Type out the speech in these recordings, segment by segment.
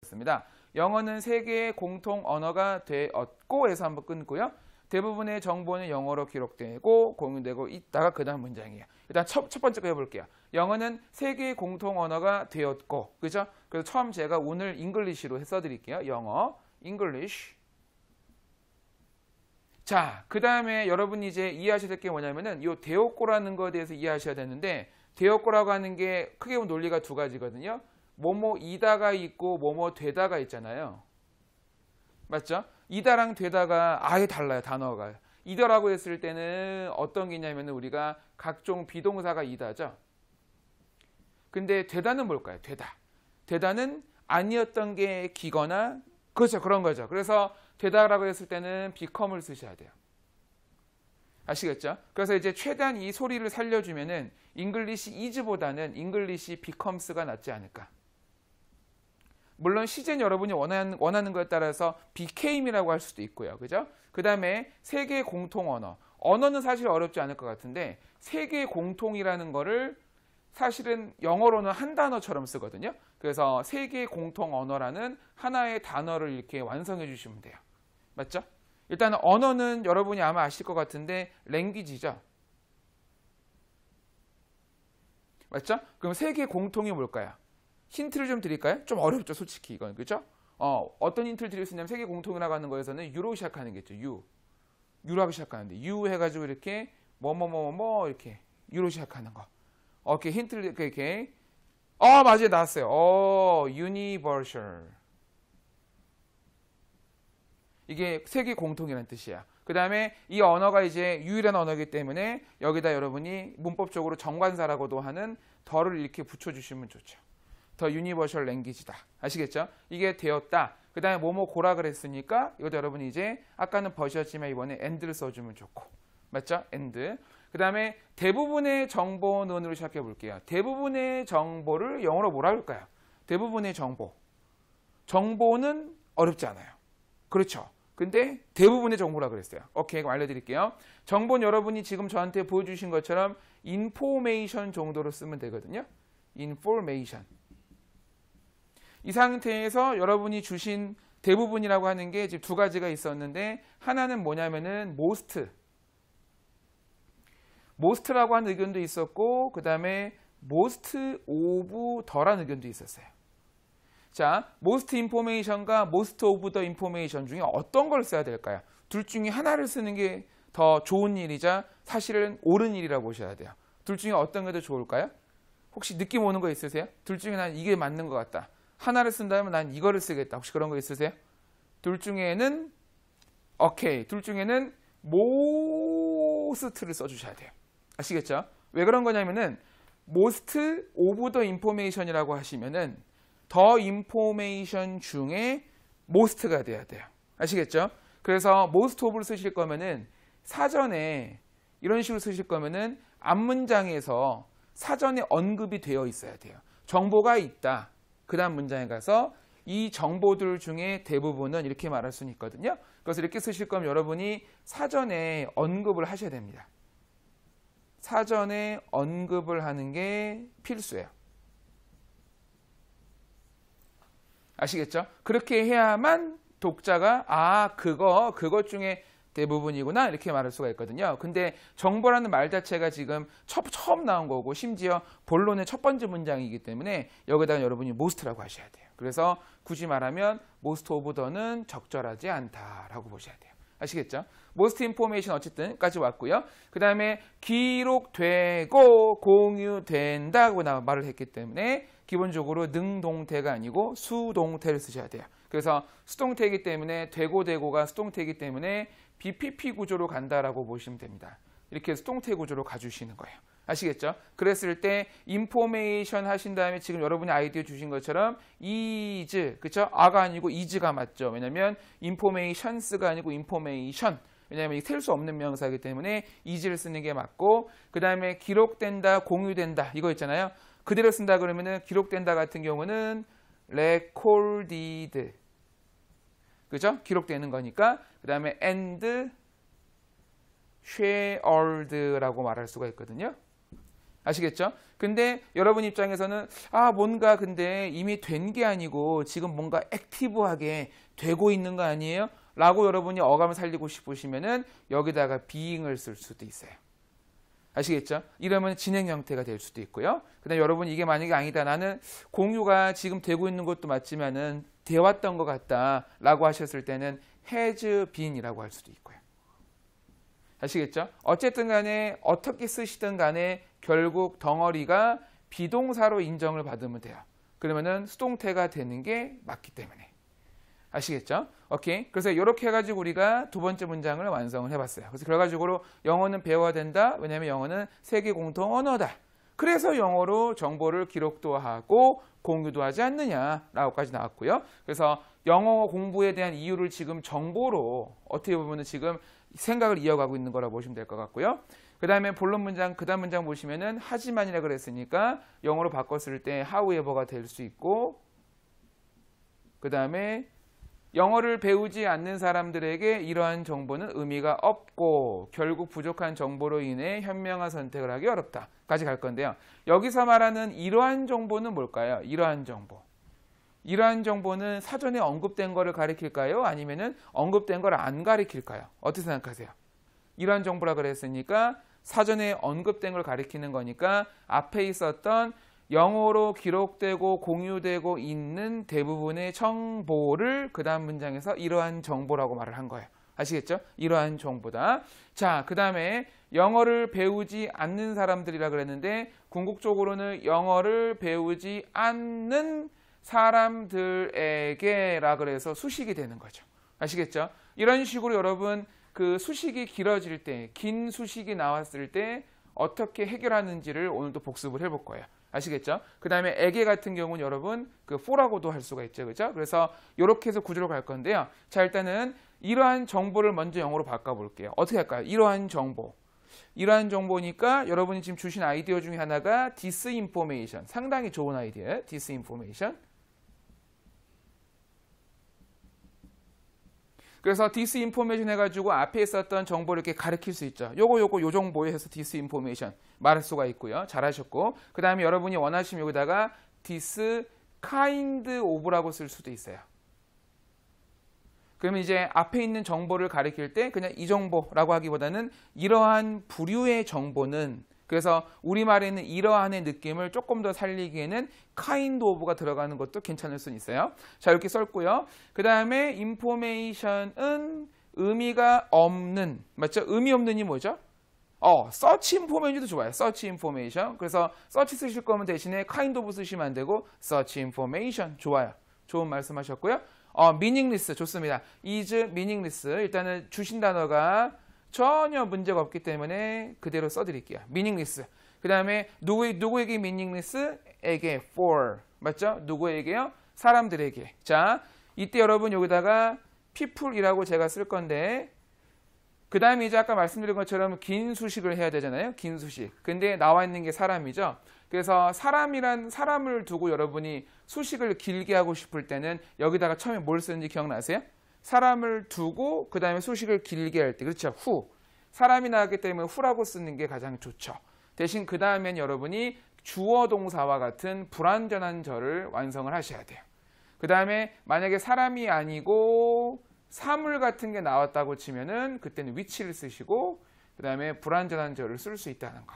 되었습니다. 영어는 세계의 공통 언어가 되었고에서 한번 끊고요. 대부분의 정보는 영어로 기록되고 공유되고 있다가 그 다음 문장이에요. 일단 첫 번째 거 해볼게요. 영어는 세계의 공통 언어가 되었고, 그죠? 그래서 처음 제가 오늘 잉글리시로 써드릴게요. 영어, English. 자, 그 다음에 여러분이 이제 이해하셔야 될 게 뭐냐면은 이 되었고라는 거에 대해서 이해하셔야 되는데, 되었고라고 하는 게 크게 보면 논리가 두 가지거든요. 뭐뭐이다가 있고 뭐뭐 되다가 있잖아요. 맞죠? 이다랑 되다가 아예 달라요, 단어가. 이다라고 했을 때는 어떤 게 있냐면 우리가 각종 비동사가 이다죠. 근데 되다는 뭘까요? 되다는 아니었던 게 기거나, 그렇죠, 그런 거죠. 그래서 되다라고 했을 때는 become을 쓰셔야 돼요. 아시겠죠? 그래서 이제 최대한 이 소리를 살려주면은 English is보다는 English becomes가 낫지 않을까. 물론 시제는 여러분이 원하는 것에 따라서 became이라고 할 수도 있고요. 그죠? 그 다음에 세계 공통 언어. 언어는 사실 어렵지 않을 것 같은데 세계 공통이라는 거를 사실은 영어로는 한 단어처럼 쓰거든요. 그래서 세계 공통 언어라는 하나의 단어를 이렇게 완성해 주시면 돼요. 맞죠? 일단 언어는 여러분이 아마 아실 것 같은데 랭귀지죠. 맞죠? 그럼 세계 공통이 뭘까요? 힌트를 좀 드릴까요? 좀 어렵죠, 솔직히 이건. 그죠? 어떤 힌트를 드릴 수 있냐면 세계 공통이라고 하는 거에서는 유로 시작하는 게 있죠. 유라고 시작하는데 유 해가지고 이렇게 뭐뭐뭐뭐 이렇게 유로 시작하는 거. 이렇게 힌트를 이렇게 맞아요, 나왔어요. universal. 이게 세계 공통이라는 뜻이야. 그 다음에 이 언어가 이제 유일한 언어이기 때문에 여기다 여러분이 문법적으로 정관사라고도 하는 더를 이렇게 붙여주시면 좋죠. 더 유니버셜 랭귀지다. 아시겠죠? 이게 되었다. 그 다음에 뭐뭐 고라 그랬으니까 이것도 여러분이 이제 아까는 버셨지만 이번에 and를 써주면 좋고. 맞죠? and. 그 다음에 대부분의 정보론으로 시작해 볼게요. 대부분의 정보를 영어로 뭐라 할까요? 대부분의 정보. 정보는 어렵지 않아요. 그렇죠? 근데 대부분의 정보라 그랬어요. 오케이, 그럼 알려드릴게요. 정보는 여러분이 지금 저한테 보여주신 것처럼 information 정도로 쓰면 되거든요. information. 이 상태에서 여러분이 주신 대부분이라고 하는 게 지금 두 가지가 있었는데 하나는 뭐냐면은 most라고 하는 의견도 있었고 그 다음에 most of the라는 의견도 있었어요. 자, most information과 most of the information 중에 어떤 걸 써야 될까요? 둘 중에 하나를 쓰는 게 더 좋은 일이자 사실은 옳은 일이라고 보셔야 돼요. 둘 중에 어떤 게 더 좋을까요? 혹시 느낌 오는 거 있으세요? 둘 중에 난 이게 맞는 것 같다. 하나를 쓴다면 난 이거를 쓰겠다. 혹시 그런 거 있으세요? 둘 중에는 most를 써주셔야 돼요. 아시겠죠? 왜 그런 거냐면은 most of the information이라고 하시면은 the information 중에 most가 돼야 돼요. 아시겠죠? 그래서 most of를 쓰실 거면은 사전에 이런 식으로 쓰실 거면은 앞문장에서 사전에 언급이 되어 있어야 돼요. 정보가 있다. 그 다음 문장에 가서 이 정보들 중에 대부분은 이렇게 말할 수는 있거든요. 그래서 이렇게 쓰실 거면 여러분이 사전에 언급을 하셔야 됩니다. 사전에 언급을 하는 게 필수예요. 아시겠죠? 그렇게 해야만 독자가 그것 중에 대부분이구나 이렇게 말할 수가 있거든요. 근데 정보라는 말 자체가 지금 처음 나온 거고 심지어 본론의 첫 번째 문장이기 때문에 여기다가 여러분이 most라고 하셔야 돼요. 그래서 굳이 말하면 most of the는 적절하지 않다라고 보셔야 돼요. 아시겠죠? most information 어쨌든까지 왔고요. 그 다음에 기록되고 공유된다고 말을 했기 때문에 기본적으로 능동태가 아니고 수동태를 쓰셔야 돼요. 그래서 수동태이기 때문에 되고가 수동태이기 때문에 BPP 구조로 간다라고 보시면 됩니다. 이렇게 수동태 구조로 가주시는 거예요. 아시겠죠? 그랬을 때 information 하신 다음에 지금 여러분이 아이디어 주신 것처럼 is, 그쵸? 아가 아니고 is가 맞죠? 왜냐면 informations가 아니고 information. 왜냐하면 셀 수 없는 명사이기 때문에 is를 쓰는 게 맞고 그 다음에 기록된다, 공유된다 이거 있잖아요. 그대로 쓴다 그러면은 기록된다 같은 경우는 recorded, 그죠? 기록되는 거니까 그 다음에 and shared라고 말할 수가 있거든요. 아시겠죠? 근데 여러분 입장에서는 뭔가 근데 이미 된 게 아니고 지금 뭔가 액티브하게 되고 있는 거 아니에요? 라고 여러분이 어감을 살리고 싶으시면은 여기다가 being을 쓸 수도 있어요. 아시겠죠? 이러면 진행 형태가 될 수도 있고요. 그다음에 여러분 이게 만약에 아니다. 나는 공유가 지금 되고 있는 것도 맞지만은 되었던 것 같다. 라고 하셨을 때는 has been이라고 할 수도 있고요. 아시겠죠? 어쨌든 간에 어떻게 쓰시든 간에 결국 덩어리가 비동사로 인정을 받으면 돼요. 그러면은 수동태가 되는 게 맞기 때문에. 아시겠죠? 오케이. 그래서 이렇게 해가지고 우리가 두 번째 문장을 완성을 해봤어요. 그래서 결과적으로 영어는 배워야 된다. 왜냐하면 영어는 세계 공통 언어다. 그래서 영어로 정보를 기록도 하고 공유도 하지 않느냐라고까지 나왔고요. 그래서 영어 공부에 대한 이유를 지금 정보로 어떻게 보면 지금 생각을 이어가고 있는 거라고 보시면 될 것 같고요. 그 다음에 본론 문장, 그 다음 문장 보시면은 하지만이라 그랬으니까 영어로 바꿨을 때 however가 될 수 있고, 그 다음에 영어를 배우지 않는 사람들에게 이러한 정보는 의미가 없고 결국 부족한 정보로 인해 현명한 선택을 하기 어렵다까지 갈 건데요. 여기서 말하는 이러한 정보는 뭘까요? 이러한 정보. 이러한 정보는 사전에 언급된 거를 가리킬까요? 아니면은 언급된 걸 안 가리킬까요? 어떻게 생각하세요? 이러한 정보라 그랬으니까 사전에 언급된 걸 가리키는 거니까 앞에 있었던 영어로 기록되고 공유되고 있는 대부분의 정보를 그 다음 문장에서 이러한 정보라고 말을 한 거예요. 아시겠죠? 이러한 정보다. 자, 그 다음에 영어를 배우지 않는 사람들이라 그랬는데 궁극적으로는 영어를 배우지 않는 사람들에게라 그래서 수식이 되는 거죠. 아시겠죠? 이런 식으로 여러분 그 수식이 길어질 때, 긴 수식이 나왔을 때 어떻게 해결하는지를 오늘도 복습을 해볼 거예요. 아시겠죠? 그 다음에 에게 같은 경우는 여러분 그 for라고도 할 수가 있죠. 그죠? 그래서 이렇게 해서 구조로 갈 건데요. 자, 일단은 이러한 정보를 먼저 영어로 바꿔볼게요. 어떻게 할까요? 이러한 정보. 이러한 정보니까 여러분이 지금 주신 아이디어 중에 하나가 disinformation. 상당히 좋은 아이디어예요. disinformation. 그래서 disinformation 해가지고 앞에 있었던 정보를 이렇게 가리킬 수 있죠. 요 정보에 해서 disinformation 말할 수가 있고요. 잘하셨고. 그 다음에 여러분이 원하시면 여기다가 this kind of라고 쓸 수도 있어요. 그러면 이제 앞에 있는 정보를 가리킬 때 그냥 이 정보라고 하기보다는 이러한 부류의 정보는, 그래서 우리말에는 이러한의 느낌을 조금 더 살리기에는 kind of가 들어가는 것도 괜찮을 수는 있어요. 자, 이렇게 썼고요. 그 다음에 information은 의미가 없는, 맞죠? 의미 없는이 뭐죠? search information도 좋아요. search information. 그래서 search 쓰실 거면 대신에 kind of 쓰시면 안 되고 search information. 좋아요. 좋은 말씀하셨고요. meaningless 좋습니다. is meaningless. 일단은 주신 단어가 전혀 문제가 없기 때문에 그대로 써드릴게요. meaningless. 그 다음에 누구에게 meaningless? 에게 for. 맞죠? 누구에게요? 사람들에게. 자, 이때 여러분 여기다가 people이라고 제가 쓸 건데, 그 다음에 이제 아까 말씀드린 것처럼 긴 수식을 해야 되잖아요. 긴 수식. 근데 나와 있는 게 사람이죠. 그래서 사람이란 사람을 두고 여러분이 수식을 길게 하고 싶을 때는 여기다가 처음에 뭘 쓰는지 기억나세요? 사람을 두고 그 다음에 수식을 길게 할 때, 그렇죠? who. 사람이 나왔기 때문에 who라고 쓰는 게 가장 좋죠. 대신 그 다음엔 여러분이 주어 동사와 같은 불완전한 절을 완성을 하셔야 돼요. 그 다음에 만약에 사람이 아니고 사물 같은 게 나왔다고 치면은 그때는 which를 쓰시고 그 다음에 불완전한 절을 쓸 수 있다는 거.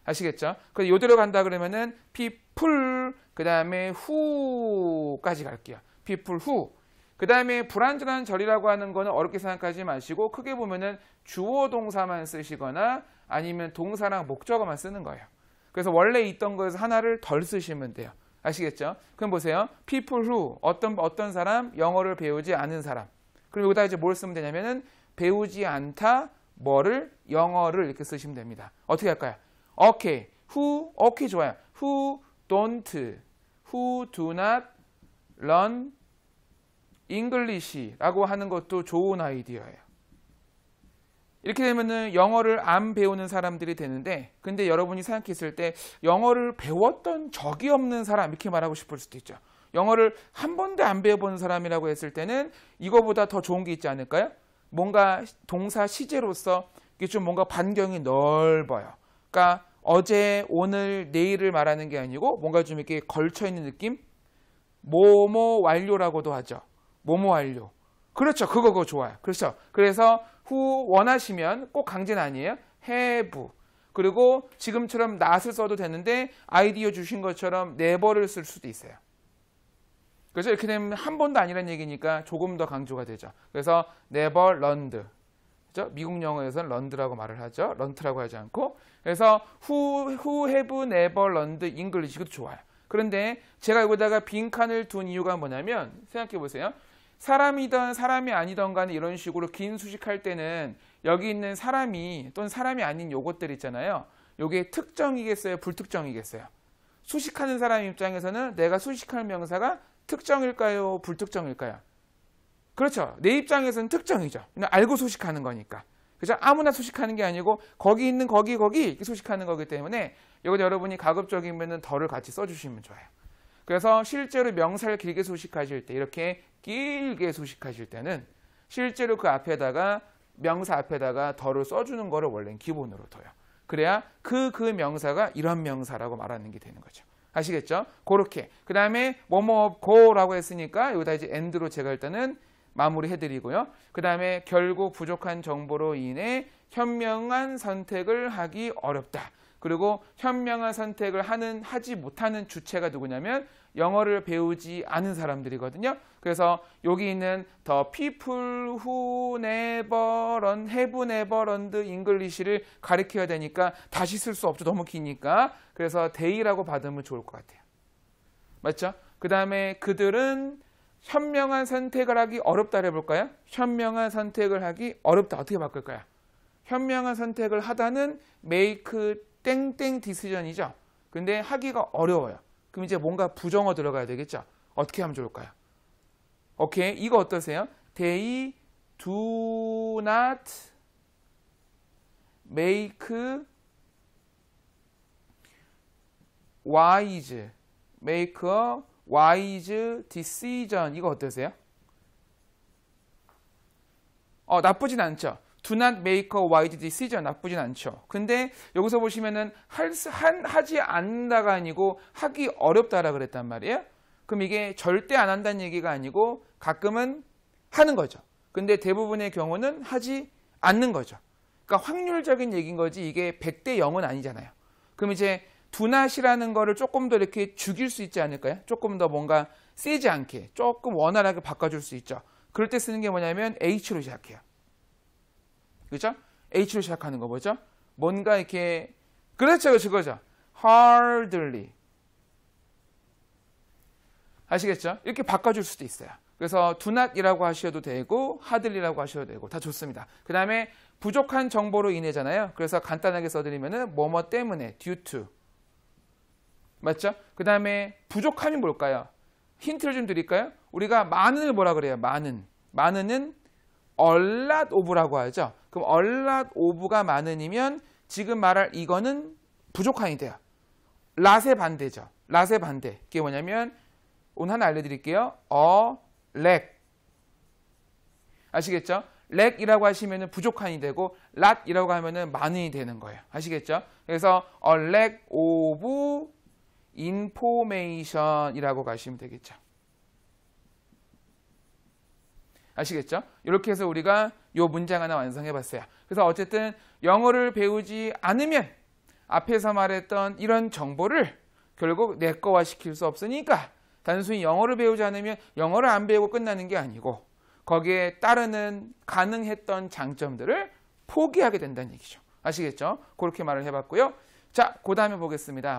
아시겠죠? 그래서 요대로 간다 그러면은 people 그 다음에 who까지 갈게요. people who. 그 다음에 불완전한 절이라고 하는 거는 어렵게 생각하지 마시고 크게 보면은 주어 동사만 쓰시거나 아니면 동사랑 목적어만 쓰는 거예요. 그래서 원래 있던 거에서 하나를 덜 쓰시면 돼요. 아시겠죠? 그럼 보세요. people who 어떤 사람? 영어를 배우지 않은 사람. 그리고 여기다 이제 뭘 쓰면 되냐면은 배우지 않다 뭐를 영어를 이렇게 쓰시면 됩니다. 어떻게 할까요? okay. okay 좋아요. who don't, who do not learn English라고 하는 것도 좋은 아이디어예요. 이렇게 되면은 영어를 안 배우는 사람들이 되는데, 근데 여러분이 생각했을 때 영어를 배웠던 적이 없는 사람 이렇게 말하고 싶을 수도 있죠. 영어를 한 번도 안 배워본 사람이라고 했을 때는 이거보다 더 좋은 게 있지 않을까요? 뭔가 동사 시제로서 이게 좀 뭔가 반경이 넓어요. 그러니까 어제, 오늘, 내일을 말하는 게 아니고 뭔가 좀 이렇게 걸쳐 있는 느낌? 뭐뭐 완료라고도 하죠. 뭐뭐 완료. 그렇죠. 그거 좋아요. 그렇죠. 그래서 who 원하시면 꼭 강제는 아니에요. have. 그리고 지금처럼 not을 써도 되는데 아이디어 주신 것처럼 never를 쓸 수도 있어요. 그래서 이렇게 되면 한 번도 아니란 얘기니까 조금 더 강조가 되죠. 그래서 never learned. 그렇죠? 미국 영어에서는 learned라고 말을 하죠. learnt라고 하지 않고. 그래서 who have never learned English. 이것도 좋아요. 그런데 제가 여기다가 빈칸을 둔 이유가 뭐냐면 생각해 보세요. 사람이든 사람이 아니든 간에 이런 식으로 긴 수식할 때는 여기 있는 사람이 또는 사람이 아닌 요것들 있잖아요. 요게 특정이겠어요? 불특정이겠어요? 수식하는 사람 입장에서는 내가 수식할 명사가 특정일까요? 불특정일까요? 그렇죠. 내 입장에서는 특정이죠. 그냥 알고 수식하는 거니까. 그죠? 아무나 수식하는 게 아니고 거기 있는 거기 이렇게 수식하는 거기 때문에 이거 여러분이 가급적이면 덜을 같이 써주시면 좋아요. 그래서 실제로 명사를 길게 수식하실 때 이렇게 길게 수식하실 때는 실제로 그 앞에다가 명사 앞에다가 덜을 써주는 거를 원래는 기본으로 둬요. 그래야 그 명사가 이런 명사라고 말하는 게 되는 거죠. 아시겠죠? 그렇게. 그 다음에 뭐뭐 없고라고 했으니까 여기다 이제 end로 제가 일단은 마무리해드리고요. 그 다음에 결국 부족한 정보로 인해 현명한 선택을 하기 어렵다. 그리고 현명한 선택을 하지 못하는 주체가 누구냐면 영어를 배우지 않은 사람들이거든요. 그래서 여기 있는 the people who never learn, have never learned English를 가리켜야 되니까 다시 쓸 수 없죠. 너무 기니까. 그래서 they라고 받으면 좋을 것 같아요. 맞죠? 그 다음에 그들은 현명한 선택을 하기 어렵다를 해볼까요? 현명한 선택을 하기 어렵다. 어떻게 바꿀까요? 현명한 선택을 하다는 make 땡땡 decision이죠. 근데 하기가 어려워요. 그럼 이제 뭔가 부정어 들어가야 되겠죠. 어떻게 하면 좋을까요? 오케이. 이거 어떠세요? They do not make wise decision. 이거 어떠세요? 나쁘진 않죠. Do not make a wise decision. 나쁘진 않죠. 근데 여기서 보시면은 하지 않는다가 아니고 하기 어렵다라 그랬단 말이에요. 그럼 이게 절대 안 한다는 얘기가 아니고 가끔은 하는 거죠. 근데 대부분의 경우는 하지 않는 거죠. 그러니까 확률적인 얘기인 거지 이게 100대 0은 아니잖아요. 그럼 이제 do not이라는 거를 조금 더 이렇게 죽일 수 있지 않을까요? 조금 더 뭔가 세지 않게 조금 원활하게 바꿔줄 수 있죠. 그럴 때 쓰는 게 뭐냐면 H로 시작해요. 그렇죠? H로 시작하는 거 뭐죠? 뭔가 이렇게 그렇죠. 그거죠. hardly. 아시겠죠? 이렇게 바꿔줄 수도 있어요. 그래서 do not이라고 하셔도 되고 hardly라고 하셔도 되고 다 좋습니다. 그 다음에 부족한 정보로 인해잖아요. 그래서 간단하게 써드리면은 뭐뭐 때문에 due to. 맞죠? 그 다음에 부족함이 뭘까요? 힌트를 좀 드릴까요? 우리가 많은을 뭐라 그래요? 많은은 a lot of라고 하죠. 그럼 a lot of가 많은이면 지금 말할 이거는 부족함이 돼요. lot의 반대죠. lot의 반대. 그게 뭐냐면 오늘 하나 알려드릴게요. a lack. 아시겠죠? lack이라고 하시면 부족함이 되고 lot이라고 하면 많은이 되는 거예요. 아시겠죠? 그래서 a lack of information이라고 가시면 되겠죠. 아시겠죠? 이렇게 해서 우리가 이 문장 하나 완성해 봤어요. 그래서 어쨌든 영어를 배우지 않으면 앞에서 말했던 이런 정보를 결국 내 거화 시킬 수 없으니까 단순히 영어를 배우지 않으면 영어를 안 배우고 끝나는 게 아니고 거기에 따르는 가능했던 장점들을 포기하게 된다는 얘기죠. 아시겠죠? 그렇게 말을 해봤고요. 자, 그 다음에 보겠습니다.